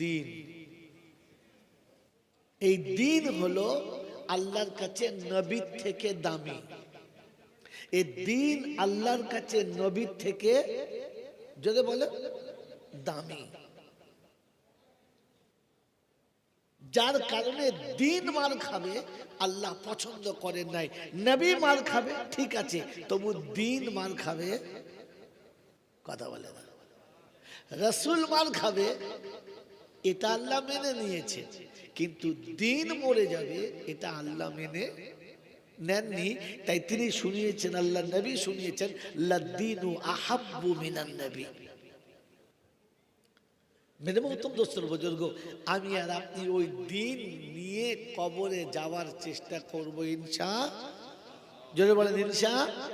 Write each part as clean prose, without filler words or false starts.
দিন। এই দিন হলো আল্লাহর কাছে নবীর থেকে দামি। এই দিন আল্লাহর কাছে নবীর থেকে যদি বলে দামি, যার কারণে দিন মার খাবে আল্লাহ পছন্দ করেন নাই। নবী মার খাবে ঠিক আছে, তবু দিন মার খাবে কথা বলে না। রাসূল মার খাবে এটা আল্লাহ মেনে নিয়েছে, কিন্তু দিন মরে যাবে এটা আল্লাহ মেনে নেননি। তাই তিনি শুনিয়েছেন, আল্লাহ নবী শুনিয়েছেন, লাদ্দীনু আহাব্বু মিনান নবী। মেরে মহতম দোস্তর বুজুর্গ, আমি আর আপনি ওই দিন নিয়ে কবরে যাওয়ার চেষ্টা করব ইনশাআল্লাহ। জোরে বলেন ইনশাআল্লাহ।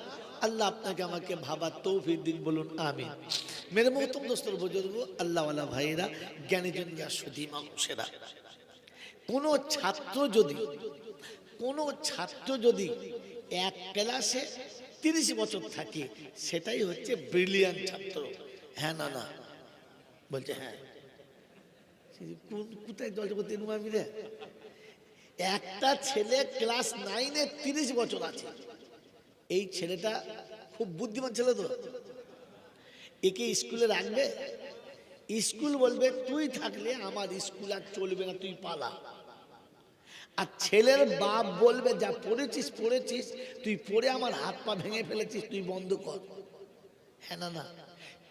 আল্লাহ আপনাকে আমাকে ভাবার তৌফিক দিন, বলুন আমিন। মেরে মহতম দোস্তর বুজুর্গ, আল্লাহওয়ালা ভাইয়েরা, জ্ঞানীজনরা, সুধী মানুষেরা, কোনো ছাত্র যদি এক ক্লাসে 30 বছর থাকে সেটাই হচ্ছে ব্রিলিয়ান্ট ছাত্র। হ্যাঁ না না বলছে হ্যাঁ, কোথায় দল করতে মিলে একটা ছেলে ক্লাস 9-এ 30 বছর আছে, এই ছেলেটা খুব বুদ্ধিমান ছেলে, তো একে স্কুলে রাখবে? স্কুল বলবে তুই থাকলে আমার স্কুল আর চলবে না, তুই পালা। আর ছেলের বাপ বলবে যা পড়েছিস তুই পড়ে আমার হাত পা ভেঙে ফেলেছিস, তুই বন্ধ কর। হ্যাঁ না না।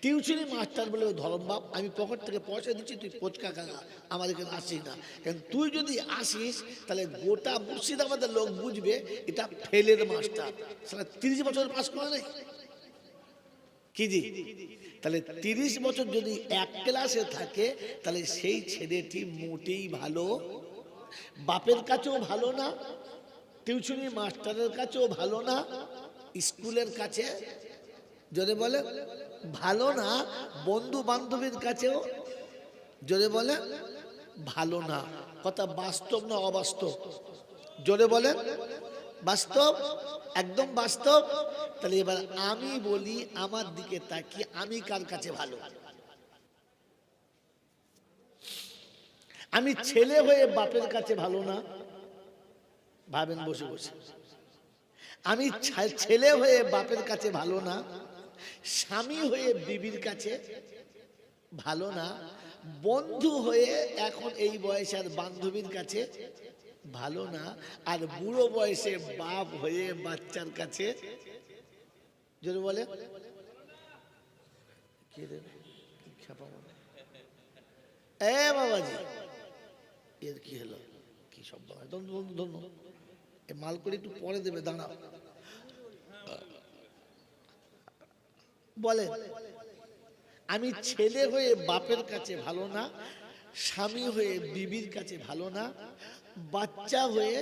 টিউশনি মাস্টার বলে ধরম বাপ, আমি পকেট থেকে পয়সা দিচ্ছি, তুই পচকা খাগা, আমার এখানে আসিস না। কারণ তুই যদি আসিস তাহলে গোটা মুর্শিদাবাদের লোক বুঝবে এটা ফেলের মাস্টার, 30 বছর পাস করে নেই কি জি। তাহলে 30 বছর যদি এক ক্লাসে থাকে তাহলে সেই ছেলেটি মোটেই ভালো, বাপের কাছেও ভালো না, টিউশনি মাস্টারের কাছেও ভালো না, স্কুলের কাছে যদি বলে ভালো না, বন্ধু বান্ধবীর কাছেও যদি বলে ভালো না। কথা বাস্তব না অবাস্তব? জোরে বলে বাস্তব, একদম বাস্তব। তাহলে এবার আমি বলি, আমার দিকে তাকিয়ে আমি কার কাছে ভালো? আমি ছেলে হয়ে বাপের কাছে ভালো না? ভাবেন বসে বসে। আমি ছেলে হয়ে বাপের কাছে ভালো না, স্বামী হয়ে বিবির কাছে ভালো না, বন্ধু হয়ে এখন এই বয়সের বান্ধবীর কাছে ভালো না, আর বুড়ো বয়সে বাপ হয়ে বাচ্চার কাছে যদি বলে এ বাবাজি এর কি হলো, কি সব ধন্য মাল করে একটু পরে দেবে, দাঁড়া। বলে আমি ছেলে হয়ে বাপের কাছে ভালো না, স্বামী হয়ে বিবির কাছে ভালো না, বাচ্চা হয়ে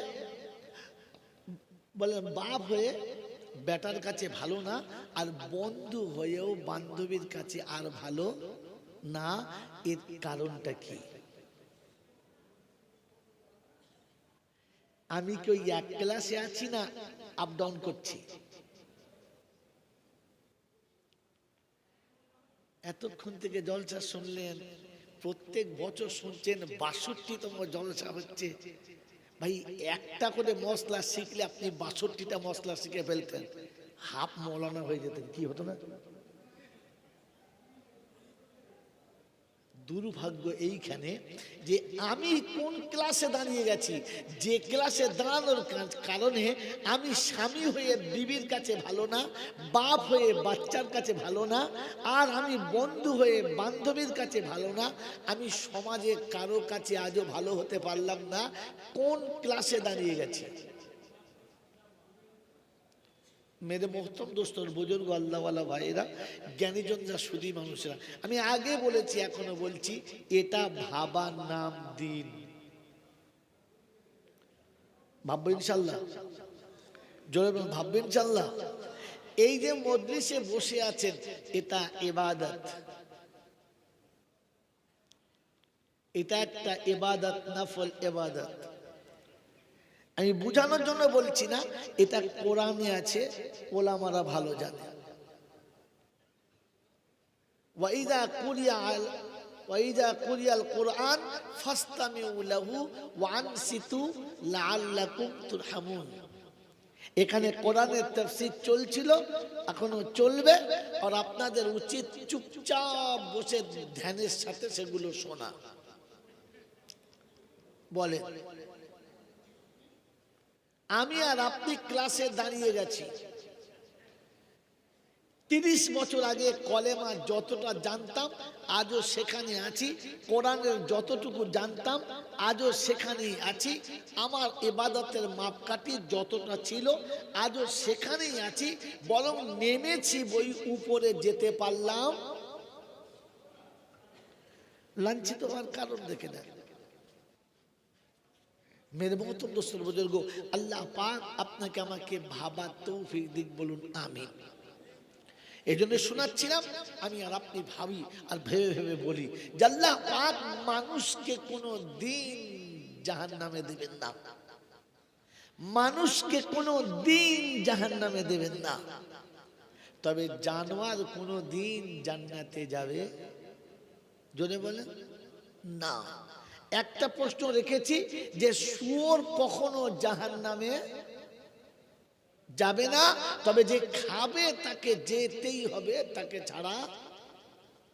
বলে বাপ হয়ে বেটার কাছে ভালো না, আর বন্ধু হয়েও বান্ধবীর কাছে আর ভালো না। এর কারণটা কি? আমি কি ওই এক ক্লাসে আছি না আপ ডাউন করছি? এতক্ষণ থেকে জলসা শুনলেন, প্রত্যেক বছর শুনছেন 62তম জলসা হচ্ছে। ভাই একটা করে মশলা শিখলে আপনি 62টা মশলা শিখে ফেলতেন, হাফ মৌলানা হয়ে যেতেন, কি হতো না? দুর্ভাগ্য এইখানে যে আমি কোন ক্লাসে দাঁড়িয়ে গেছি, যে ক্লাসে দাঁড়ানোর কারণে আমি স্বামী হয়ে বিবির কাছে ভালো না, বাপ হয়ে বাচ্চার কাছে ভালো না, আর আমি বন্ধু হয়ে বান্ধবীর কাছে ভালো না, আমি সমাজে কারো কাছে আজও ভালো হতে পারলাম না। কোন ক্লাসে দাঁড়িয়ে গেছি? মেরে মোহতম দোস্তর বুজুর্গ, আল্লাহওয়ালা ভাইয়েরা, জ্ঞানীজনরা, সুধী মানুষেরা, আমি আগে বলেছি এখনো বলছি, এটা ভাবার নাম দিন। ভাববো ইনশাল্লাহ, জোরে ভাববো ইনশাল্লাহ। এই যে মজলিসে বসে আছেন এটা ইবাদত, এটা একটা ইবাদত, নফল ইবাদত। আমি বুঝানোর জন্য বলছি না, এটা কোরআনে আছে, ওলামারা ভালো জানে। ওয়াইদা কুরিয়া ওয়াইজা কুরিয়াল কোরআন ফাসতামিউ লাহু ওয়া আনসিতু লাআল্লাকুম তুরহামুন। এখানে কোরআনের তাফসীর চলছিল, এখনো চলবে, আর আপনাদের উচিত চুপচাপ বসে ধ্যানের সাথে সেগুলো শোনা। বলে আমি আর আপনি ক্লাসে দাঁড়িয়ে গেছি, 30 বছর আগে কলেমা যতটা জানতাম আজও সেখানে আছি, কোরআনের যতটুকু জানতাম আজও সেখানেই আছি, আমার ইবাদতের মাপকাঠি যতটা ছিল আজও সেখানেই আছি, বরং নেমেছি বই উপরে যেতে পারলাম। লাঞ্ছিত হওয়ার কারণ দেখে নেন। মেরে মহতম দোস্তর বুজুর্গ, আল্লাহ পাক আপনাকে আমাকে ভাবার তৌফিক দিক, বলুন আমিন। এই জন্য শোনাচ্ছিলাম, আমি আর আপনি ভাবি আর ভেবে ভেবে বলি যে আল্লাহ পাক মানুষকে কোনো দিন জাহান্নামে দেবেন না, মানুষকে কোনো দিন জাহান্নামে দেবেন না, তবে জানোয়ার কোনো দিন জান্নাতে যাবে? জোরে বলেন না। একটা প্রশ্ন রেখেছি যে শুয়োর কখনো জাহান্নামে যাবে না, তবে যে খাবে তাকে যেতেই হবে, তাকে ছাড়া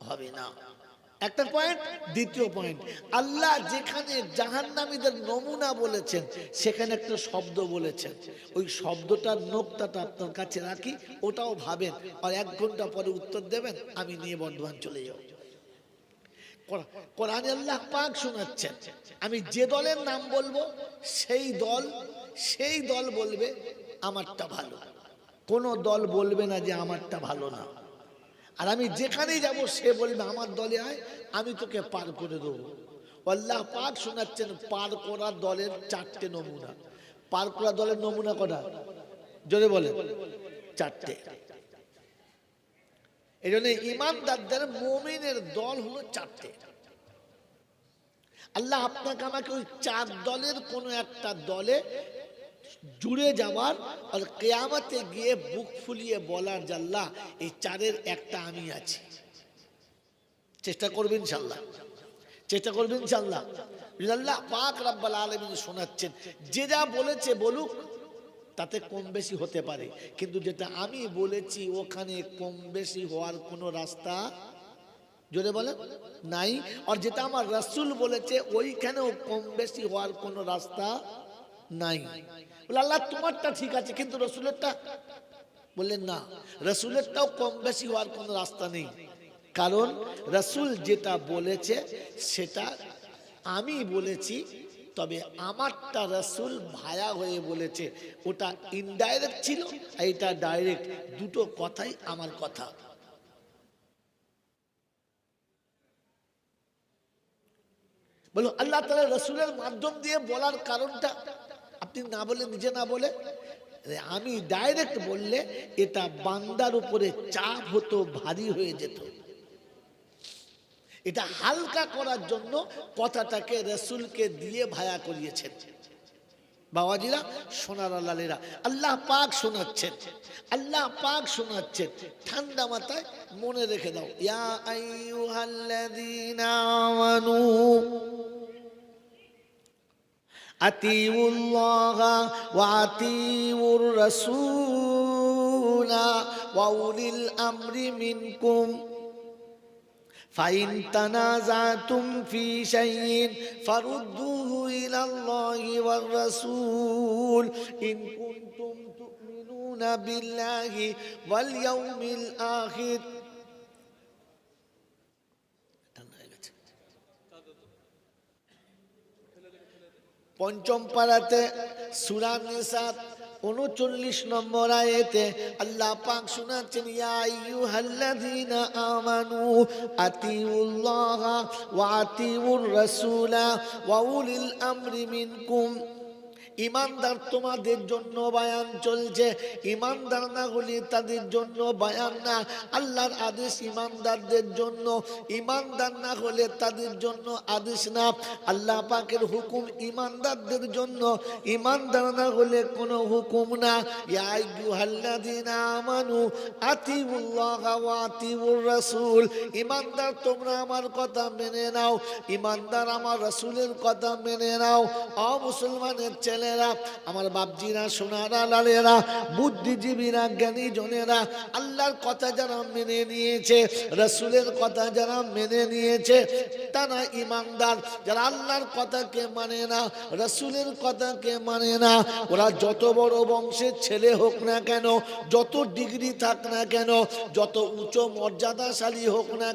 হবে না। একটা পয়েন্ট। দ্বিতীয় পয়েন্ট, আল্লাহ যেখানে জাহান্নামীদের নমুনা বলেছেন সেখানে একটা শব্দ বলেছেন, ওই শব্দটার নোক্তাটা আপনার কাছে রাখি, ওটাও ভাবেন, আর 1 ঘন্টা পরে উত্তর দেবেন, আমি নিয়ে বর্ধমান চলে যাব। কোরআনে আল্লাহ পাক শোনাচ্ছেন, আমি যে দলের নাম বলবো সেই দল বলবে আমারটা ভালো, কোন দল বলবে না যে আমারটা ভালো না। আর আমি যেখানেই যাব সে বলবে আমার দলে আয়, আমি তোকে পার করে দেবো। আল্লাহ পাক শোনাচ্ছেন পার করা দলের 4টে নমুনা। পার করা দলের নমুনা কটা? জোরে বলে 4টে। এই জন্য ইমানদারদের মুমিনের দল হলো 4টে। আল্লাহ আপনাকে আমাকে ওই 4 দলের কোনো একটা দলে জুড়ে যাওয়ার, আর কিয়ামতে গিয়ে বুক ফুলিয়ে বলার যে আল্লাহ এই 4-এর একটা আমি আছি। চেষ্টা করবেন ইনশাআল্লাহ, চেষ্টা করবেন ইনশাআল্লাহ। আল্লাহ পাক রব্বুল আলামিন শোনাচ্ছেন, যে যা বলেছে বলুক, তাতে কম বেশি হতে পারে, কিন্তু যেটা আমি বলেছি ওখানে কম বেশি হওয়ার কোনো রাস্তা, জোরে বলেন, নাই। আর যেটা আমার রাসূল বলেছে ওইখানেও কম বেশি হওয়ার কোনো রাস্তা নাই। বলে আল্লাহ তোমারটা ঠিক আছে, কিন্তু রাসূলেরটা? বললেন না, রাসূলেরটাও কম বেশি হওয়ার কোনো রাস্তা নেই, কারণ রাসূল যেটা বলেছে সেটা আমি বলেছি, তবে আমারটা রাসূল ভায়া হয়ে বলেছে, ওটা ইনডাইরেক্ট ছিল, আর এটা ডাইরেক্ট, দুটো কথাই আমার কথা। বলো আল্লাহ তাআলা রাসূলের মাধ্যম দিয়ে বলার কারণটা আপনি না বলে, নিজে না বলে, আমি ডাইরেক্ট বললে এটা বান্দার উপরে চাপ হতো, ভারী হয়ে যেত। এটা হালকা করার জন্য কথাটাকে রাসূলকে দিয়ে ভায়া করিয়েছেন। বাবাজিরা, সোনার লালেরা, আল্লাহ পাক শোনাচ্ছেন, আল্লাহ পাক শোনাচ্ছেন, ঠান্ডা মাথায় মনে রেখে দাও। ইয়া আইয়ুহাল্লাযীনা আমানু আতিউল্লাহা ওয়া আতিউর রাসূলা ওয়া উলিল আমরি মিনকুম ফাইন তানাযাতুম ফি শাইইন ফারুদ্দুহু ইলাল্লাহি ওয়ার রাসূল ইন কুনতুম তু'মিনুনা বিল্লাহি ওয়াল ইয়াউমিল আখির। পঞ্চম পারাতে সূরা নিসা 39 নম্বর আয়াতে আল্লাহ পাক শোনাচ্ছেন, ইয়া আইয়ুহাল্লাযীনা আমানু আতিউল্লাহা ওয়া আতিউর রাসূলা ওয়া উলিল আমরি মিনকুম। ইমানদার তোমাদের জন্য বায়ান চলছে, ইমানদার না হলে তাদের জন্য বায়ান না। আল্লাহর আদেশ ইমানদারদের জন্য, ইমানদার না হলে তাদের জন্য আদেশ না। আল্লাহ পাকের হুকুম ইমানদারদের জন্য, ইমানদার না হলে কোনো হুকুম না। ইয়া আইয়ুহাল্লাযীনা আমানু আতিউল্লাহ ওয়া আতিউর রাসূল, ইমানদার তোমরা আমার কথা মেনে নাও, ইমানদার আমার রাসূলের কথা মেনে নাও। ও মুসলমানের ছেলেরা, আমার বাপজিরা, সোনারা, লালেরা, বুদ্ধিজীবীরা, জ্ঞানী জনেরা, আল্লাহর কথা যারা মেনে নিয়েছে, রাসূলের কথা যারা মেনে নিয়েছে, তারা ইমানদার। যারা আল্লাহর কথাকে মানে না, রাসূলের কথাকে মানে না, ওরা যত বড় বংশের ছেলে হোক না কেন, যত ডিগ্রি থাক না কেন, যত উচ্চ মর্যাদাশালী হোক না